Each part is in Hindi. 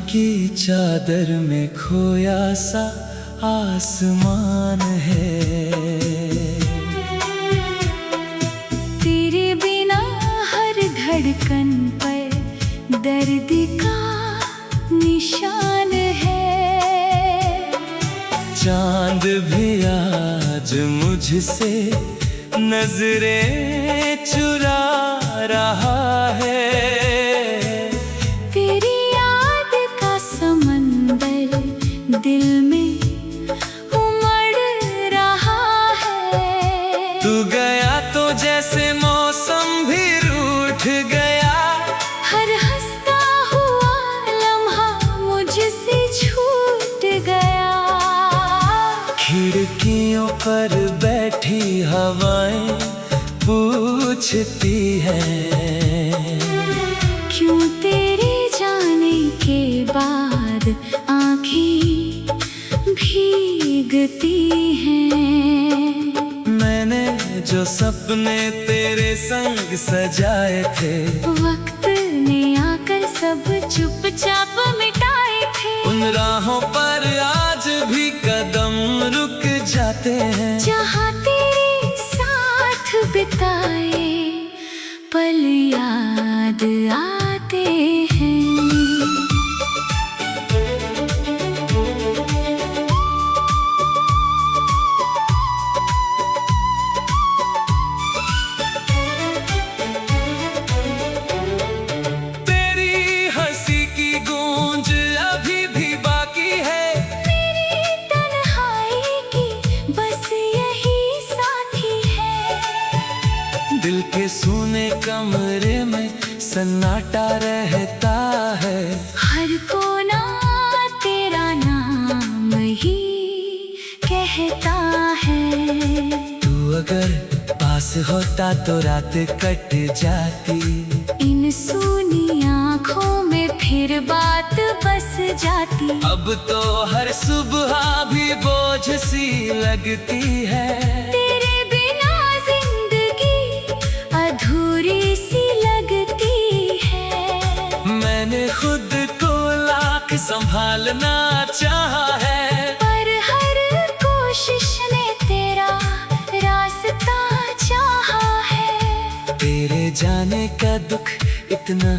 की चादर में खोया सा आसमान है। तेरे बिना हर धड़कन पर दर्द का निशान है। चांद भी आज मुझसे नजरें चुरा रहा है। दिल में उमड़ रहा है। तू गया तो जैसे मौसम भी रूठ गया। हर हंसता हुआ लम्हा मुझसे छूट गया। खिड़कियों पर बैठी हवाएं पूछती हैं, क्यों तेरे जाने के बाद आँखें भीगती हैं। मैंने जो सपने तेरे संग सजाए थे, वक्त ने आकर सब चुपचाप मिटाए थे। उन राहों पर आज भी कदम रुक जाते हैं। जहाँ तेरे साथ बिताए पल याद आते हैं। दिल के सूने कमरे में सन्नाटा रहता है। हर कोना तेरा नाम ही कहता है। तू अगर पास होता तो रात कट जाती। इन सूनी आँखों में फिर बात बस जाती। अब तो हर सुबह भी बोझ सी लगती है। अधूरी सी लगती है। मैंने खुद को लाख संभालना चाहा है, पर हर कोशिश ने तेरा रास्ता चाहा है। तेरे जाने का दुख इतना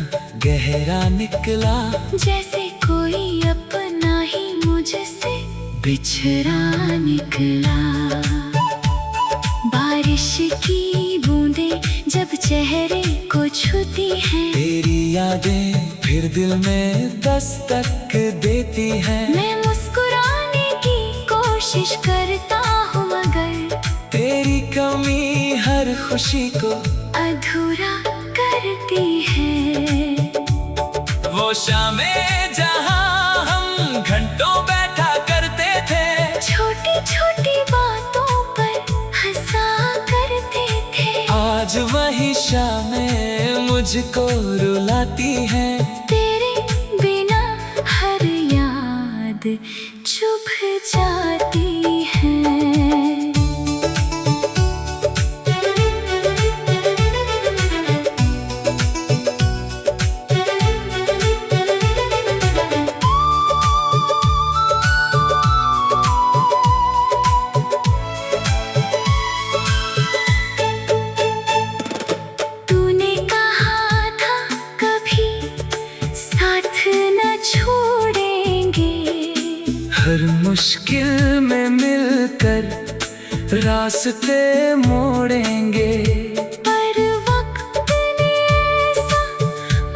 गहरा निकला, जैसे कोई अपना ही मुझसे बिछड़ा निकला। बारिश की बूंदें जब चेहरे को छूती हैं, तेरी यादें फिर दिल में दस्तक देती हैं। मैं मुस्कुराने की कोशिश करता हूँ, मगर तेरी कमी हर खुशी को अधूरा करती है। वो शामें जहाँ हम घंटों बैठा करते थे, छोटी छोटी बातों पर हंसा करते थे। आज वही शामें मुझको रुलाती हैं। तेरे बिना हर याद चुभ जाती है। हर मुश्किल में मिलकर रास्ते मोड़ेंगे। पर वक्त ने ऐसा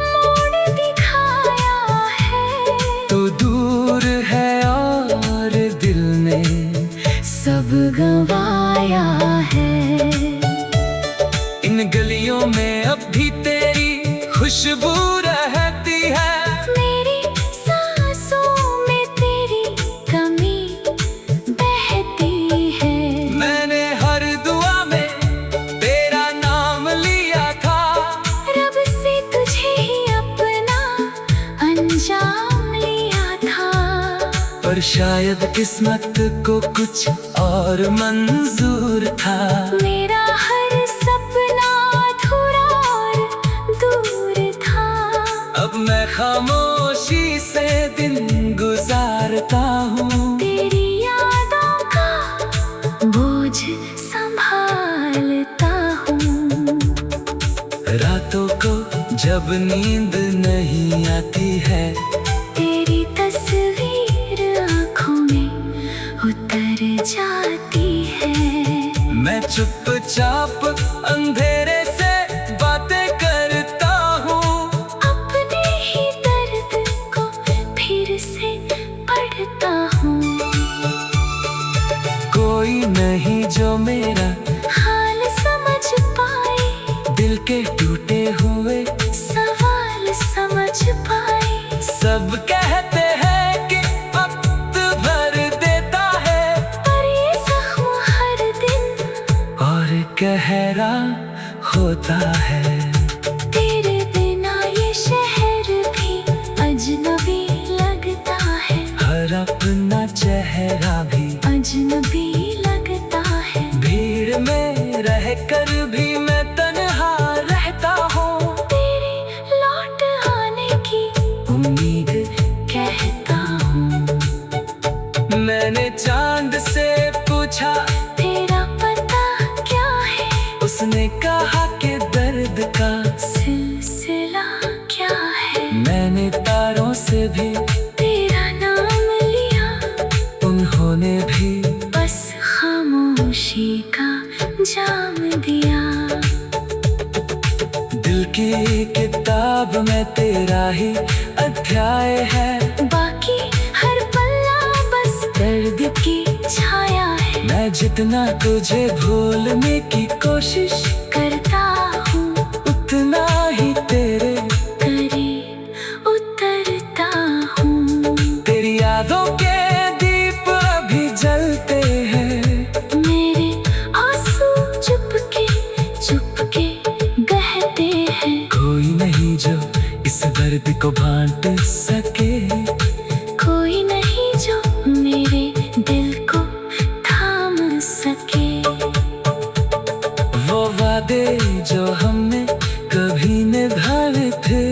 मोड़ दिखाया है, तो दूर है और दिल ने सब गंवाया है। इन गलियों में अब भी तेरी खुशबू रहती है। पर शायद किस्मत को कुछ और मंजूर था। मेरा हर सपना अधूरा और दूर था। अब मैं खामोशी से जब नींद नहीं आती है, तेरी तस्वीर आँखों में उतर जाती है। मैं चुपचाप अंधेरे से बातें करता हूँ, अपने ही दर्द को फिर से पढ़ता हूँ। कोई नहीं जो मेरा हाल समझ पाए, दिल के टूटे हुए सवाल समझ पाए। सब कहते हैं कि वक्त भर देता है, पर ये जख्म हर दिन और गहरा होता है। तेरे बिना ये शहर भी अजनबी लगता है, हर अपना चेहरा भी अजनबी लगता है। भीड़ में रहकर भी मैं तन्हा रहता हूँ, तेरे लौट आने की उम्मीद कहता हूँ। मैंने चांद से पूछा, तेरा पता क्या है, उसने कहा कि दर्द का सिलसिला क्या है। मैंने तारों से भी तेरा नाम लिया, उन्होंने भी बस खामोशी का जाम दिया। दिल की किताब में तेरा ही अध्याय है, बाकी हर पन्ना बस दर्द की छाया है। मैं जितना तुझे भूलने की कोशिश करता हूँ, उतना ही तेरे करीब उतरता हूँ। तेरी यादों के दीप अभी जलते हैं, मेरे आंसू चुपके बहते हैं। कोई नहीं जो इस दर्द को बांट सके, कोई नहीं जो मेरे दिल को थाम सके। वो वादे जो हमने कभी निभाए थे,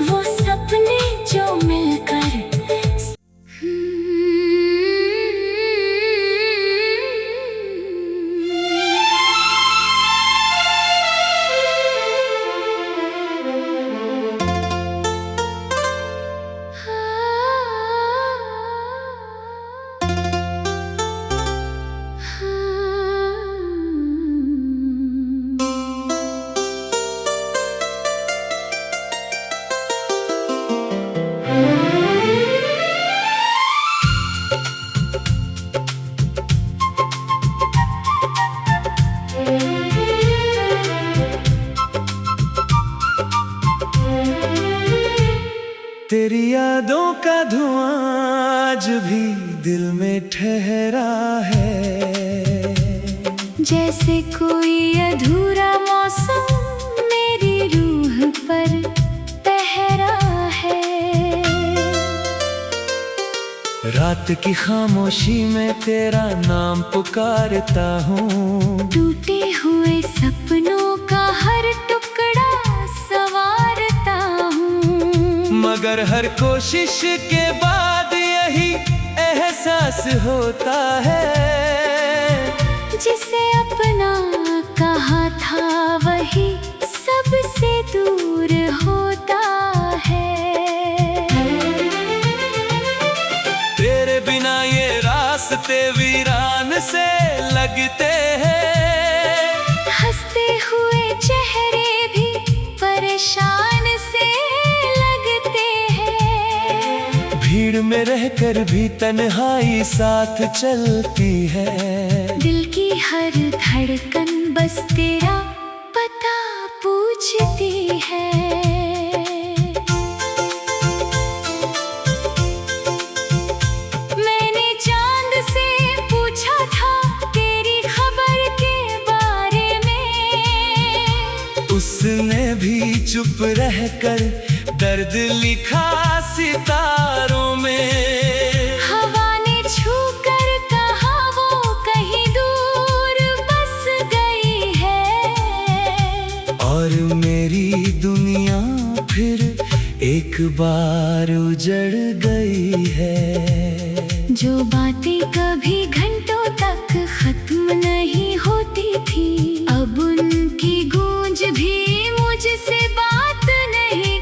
वो सपने जो मिलकर तेरी यादों का धुआं आज भी दिल में ठहरा है, जैसे कोई अधूरा मौसम मेरी रूह पर पहरा है। रात की खामोशी में तेरा नाम पुकारता हूँ, टूटे हुए सपनों का हर टुकड़ा संवारता हूँ। मगर हर कोशिश के बाद यही एहसास होता है, जिसे अपना कहा था वही सबसे दूर होता है। तेरे बिना ये रास्ते वीरान से लगते हैं, हंसते हुए चेहरे भी परेशान से लगते हैं। भीड़ में रहकर भी तन्हाई साथ चलती है। दिल की हर धड़कन बस तेरा पता पूछती है। मैंने चांद से पूछा था तेरी खबर के बारे में, उसने भी चुप रहकर दर्द लिखा सितारों में। हवा ने छू कर कहा वो कहीं दूर बस गई है, और मेरी दुनिया फिर एक बार उजड़ गई है। जो बातें कभी घंटों तक खत्म नहीं होती थी, अब उनकी गूंज भी मुझसे बात नहीं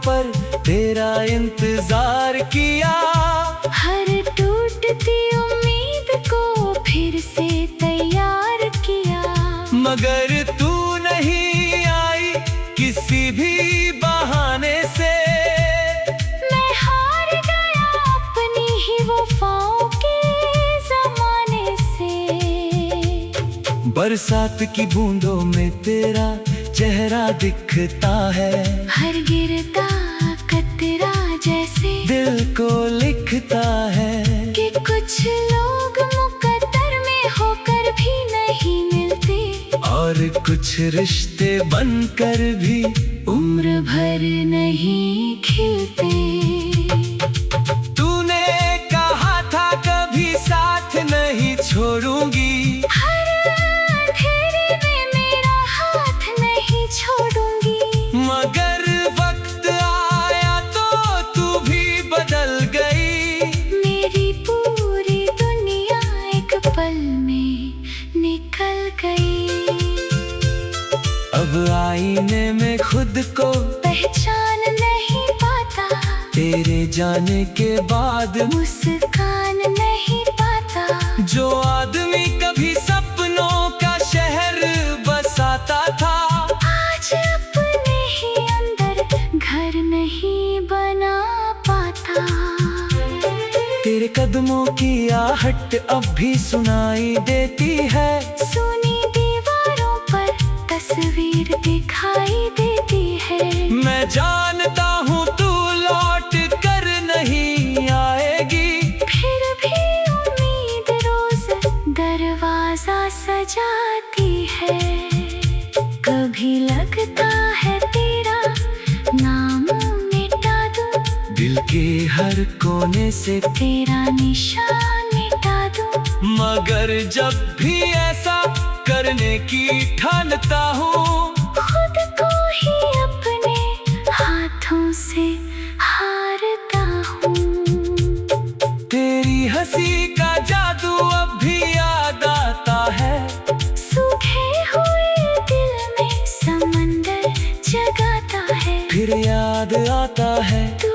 पर तेरा इंतजार किया। हर टूटती उम्मीद को फिर से तैयार किया। मगर तू नहीं आई किसी भी बहाने से। मैं हार गया अपनी ही वफाओं के जमाने से। बरसात की बूंदों में तेरा चेहरा दिखता है। हर गिरता कतरा जैसे दिल को लिखता है कि कुछ लोग मुकद्दर में होकर भी नहीं मिलते। और कुछ रिश्ते बनकर भी उम्र भर नहीं खिलते। तूने कहा था कभी साथ नहीं छोड़ूंगी। हर अंधेरे में मेरा हाथ नहीं छोड़ूंगी। मगर वक्त आया तो तू भी बदल गई। मेरी पूरी दुनिया एक पल में निकल गई। अब आईने में खुद को पहचान नहीं पाता। तेरे जाने के बाद मुस्कान नहीं पाता। जो आदमी कभी सपनों का शहर बसाता था, आज अपने ही अंदर घर नहीं बना पाता। तेरे कदमों की आहट अब भी सुनाई देती है। सुनी दीवारों पर तस्वीर दिखाई देती है। मैं जानता हूँ तू लौट कर नहीं आएगी। फिर भी उम्मीद रोज दरवाजा सजाती है। कभी लगता है तेरा नाम मिटा दूं। दिल के हर कोने से तेरा निशान मिटा दूं। मगर जब भी ऐसा करने की ठानता हूँ, खुद को ही अपने हाथों से हारता हूँ। तेरी हंसी का जादू अब भी याद आता है। सूखे हुए दिल में समंदर जगाता है। फिर याद आता है तू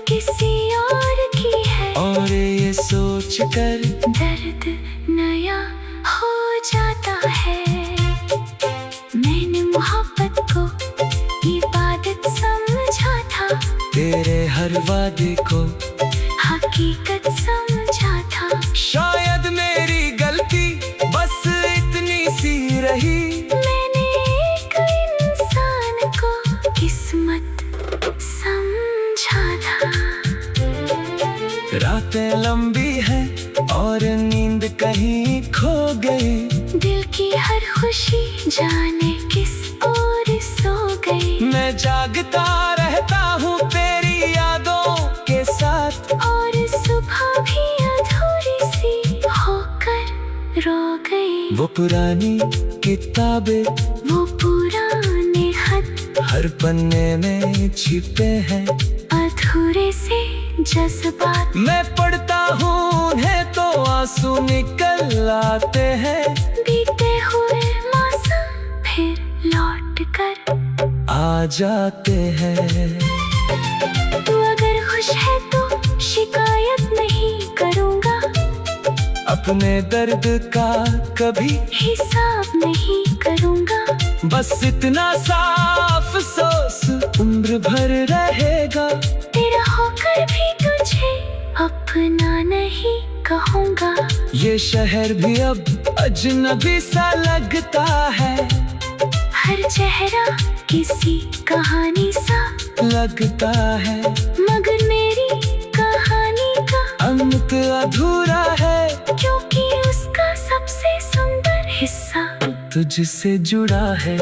किसी और की है। और ये सोच कर दर्द नया हो जाता है। मैंने मोहब्बत को इबादत समझा था। तेरे हर वादे को हकीकत समझा था। शायद मेरी गलती बस इतनी सी रही। मैंने एक इंसान को किस्मत समझा था। रातें लंबी हैं और नींद कहीं खो गई। दिल की हर खुशी जाने किस ओर सो गई। मैं जागता रहता हूँ तेरी यादों के साथ। और सुबह भी अधूरी सी होकर रो गई। वो पुरानी किताबें वो पुराने खत हर पन्ने में छिपे हैं। अधूरे से जज्बात मैं पढ़ता हूँ उन्हें तो आंसू निकल आते हैं। बीते हुए मौसम फिर लौट कर आ जाते हैं। तू अगर खुश है तो शिकायत नहीं करूँगा। अपने दर्द का कभी हिसाब नहीं करूँगा। बस इतना सा अफसोस उम्र भर रहेगा। तेरा होकर भी तुझे अपना नहीं कहूँगा। ये शहर भी अब अजनबी सा लगता है। हर चेहरा किसी कहानी सा लगता है। मगर मेरी कहानी का अंत अधूरा है। क्योंकि उसका सबसे सुंदर हिस्सा तुझसे जुड़ा है।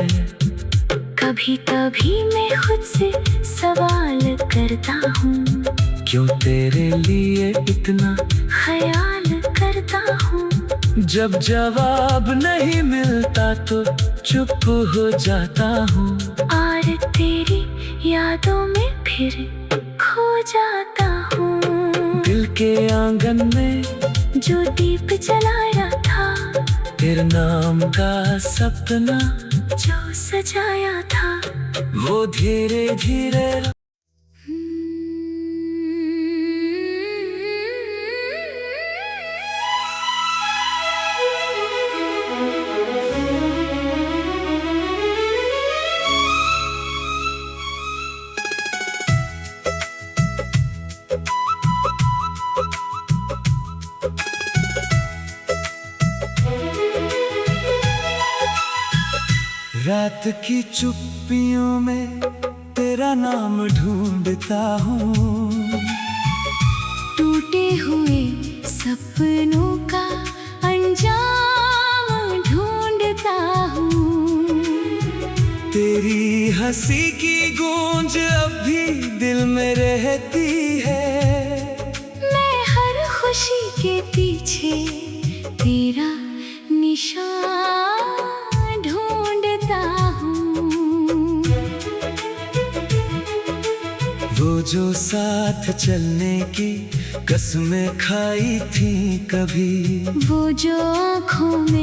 कभी कभी मैं खुद से सवाल करता हूँ। क्यों तेरे लिए इतना ख्याल करता हूँ। जब जवाब नहीं मिलता तो चुप हो जाता हूँ। और तेरी यादों में फिर खो जाता हूँ। दिल के आंगन में जो दीप जलाया था। तेरे नाम का सपना जो सजाया था। वो धीरे धीरे रात की चुप्पियों में तेरा नाम ढूंढता हूँ। टूटे हुए सपनों का अंजाम ढूंढता हूँ। तेरी हंसी की गूंज अब भी दिल में रहती है। मैं हर खुशी के पीछे तेरा निशान ढूंढता हूँ। वो जो साथ चलने की कसमें खाई थी कभी, वो जो आँखों में